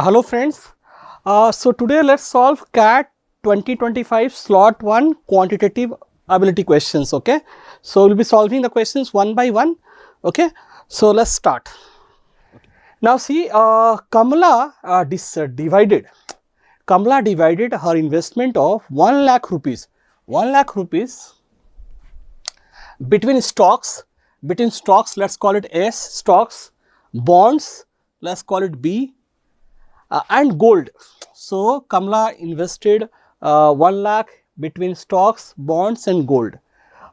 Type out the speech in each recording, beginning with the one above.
Hello friends. So today let's solve CAT 2025 Slot 1 quantitative ability questions. Okay. So we'll be solving the questions one by one. Okay. So let's start. Now see, Kamala divided her investment of 1 lakh rupees. 1 lakh rupees between stocks. Let's call it S, stocks, bonds, let's call it B, and gold. So Kamala invested 1 lakh between stocks, bonds and gold.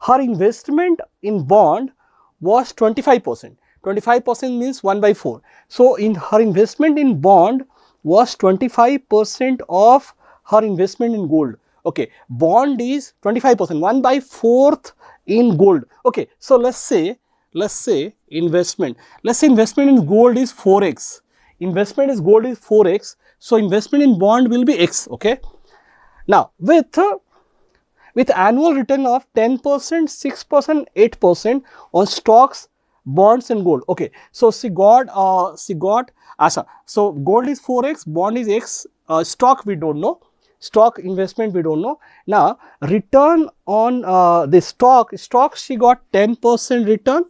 Her investment in bond was 25%. 25% means 1 by 4. So in her investment in bond was 25% of her investment in gold. Okay, bond is 25%, 1 by 4th in gold. Okay, so let's say investment in gold is 4x. Investment in gold is 4x. So investment in bond will be x. Okay. Now with annual return of 10%, 6%, 8% on stocks, bonds and gold. Okay. So she got Asha. So gold is 4x, bond is x, stock we don't know, stock investment we don't know. Now return on the stock she got 10% return,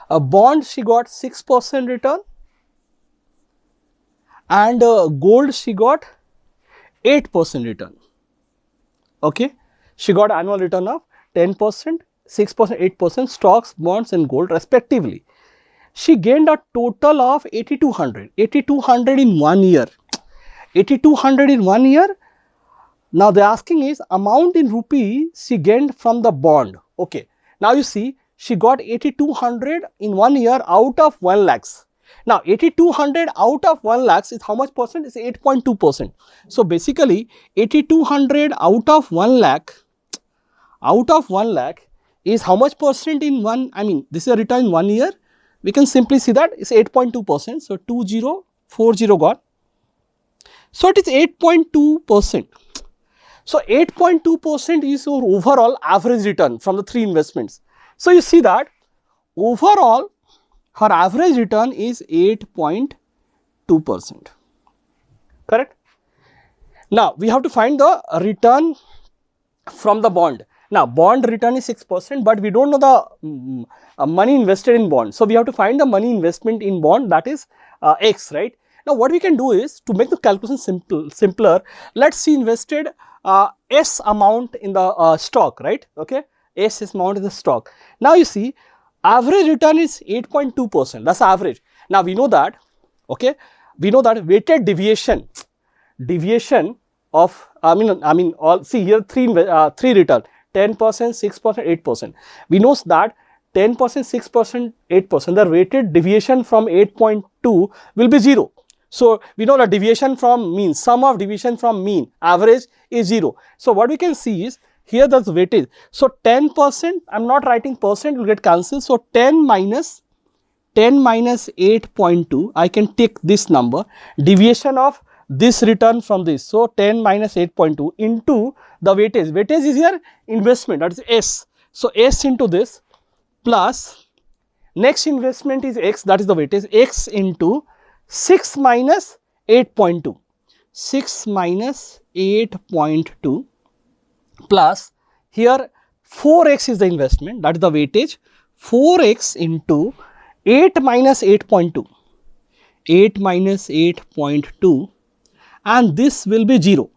bond she got 6% return, and gold she got 8% return. Okay, she got annual return of 10%, 6%, 8%, stocks, bonds and gold respectively. She gained a total of 8200 in 1 year. 8200 in 1 year. Now the asking is amount in rupee she gained from the bond. Okay, now you see she got 8200 in 1 year out of 1 lakhs. Now 8200 out of 1 lakhs is how much percent? Is 8.2%. So basically 8200 out of 1 lakh is how much percent in one, I mean this is a return in 1 year. We can simply see that it's 8.2%. So 2040 gone. So it is 8.2%. So 8.2% is your overall average return from the 3 investments. So you see that overall her average return is 8.2%. Correct? Now we have to find the return from the bond. Now bond return is 6%, but we don't know the money invested in bond. So we have to find the money investment in bond, that is X, right? Now what we can do is to make the calculation simpler, let's see invested S amount in the stock, right? Okay, S amount in the stock. Now you see average return is 8.2%, that's average. Now we know that, okay, we know that weighted deviation of, all, see here three return, 10%, 6%, 8%. We know that 10%, 6%, 8%, the weighted deviation from 8.2 will be 0. So we know the deviation from mean, sum of deviation from mean, average is 0. So what we can see is here the weightage. So 10%, I am not writing percent, will get cancelled. So 10 minus 8.2, I can take this number, deviation of this return from this. So 10 minus 8.2 into the weightage. Weightage is here investment, that is S. So S into this plus next investment is X, that is the weightage, X into 6 minus 8.2. 6 minus 8.2 plus here 4x is the investment, that is the weightage, 4x into 8 minus 8.2, 8 minus 8.2, and this will be 0.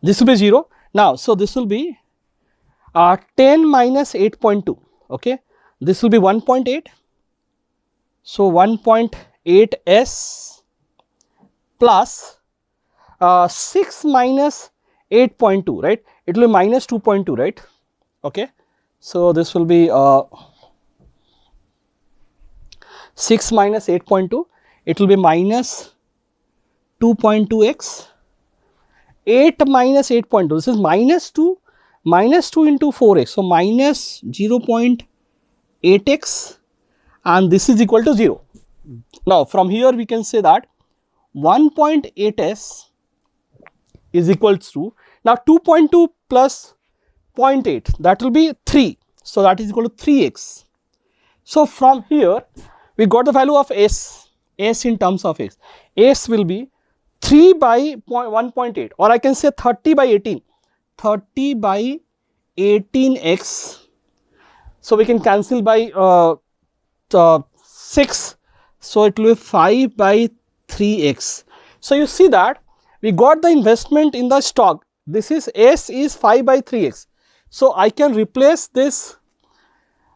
This will be 0. Now, so this will be 10 minus 8.2, okay, this will be 1.8. So 1.8s plus 6 minus 8.2, right? It will be minus 2.2, right? Okay. So this will be 6 minus 8.2, it will be minus 2.2x, 8 minus 8.2, this is minus 2 into 4x, so minus 0.8x, and this is equal to 0. Now from here we can say that 1.8s is equal to, now 2.2 plus 0.8, that will be 3, so that is equal to 3x. So from here we got the value of S, S in terms of x. S will be 3 by 1.8, or I can say 30 by 18. 30 by 18x. So we can cancel by 6. So it will be 5 by 3x. So you see that we got the investment in the stock. This is S is 5 by 3x. So I can replace this.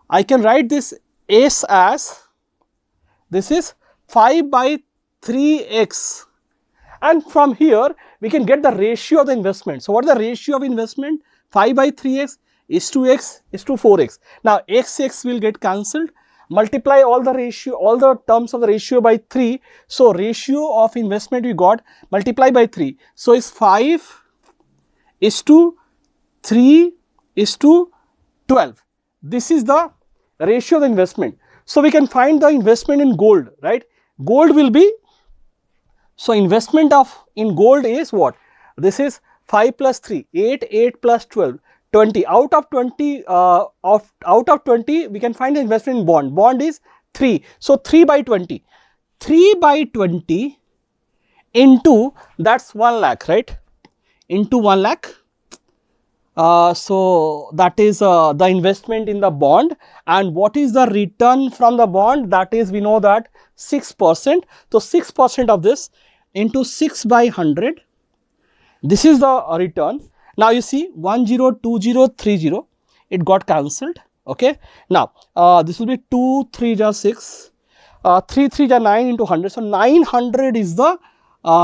I can write this S as, this is 5 by 3x. And from here we can get the ratio of the investment. So what is the ratio of investment? 5 by 3x is to x is to 4x. Now x will get cancelled. Multiply all the ratio, all the terms of the ratio by 3. So ratio of investment we got, multiply by 3. So it's 5 is to 3 is to 12. This is the ratio of the investment. So we can find the investment in gold, right? Gold will be, so investment of in gold is what? This is 5 plus 3, 8, 8 plus 12, 20. Out of 20, out of 20, we can find the investment in bond. Bond is 3. So 3 by 20. 3 by 20 into, that's 1 lakh, right? Into 1 lakh. So that is the investment in the bond. And what is the return from the bond? That is, we know that 6%. So 6% of this into 6 by 100. This is the return. Now you see 102030, it got cancelled. Okay. Now this will be 2 3 ja 6, 3 3 ja 9 into 100. So 900 is the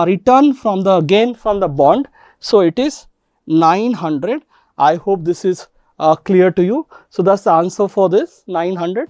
return from the gain from the bond. So it is 900. I hope this is clear to you. So that's the answer for this, 900.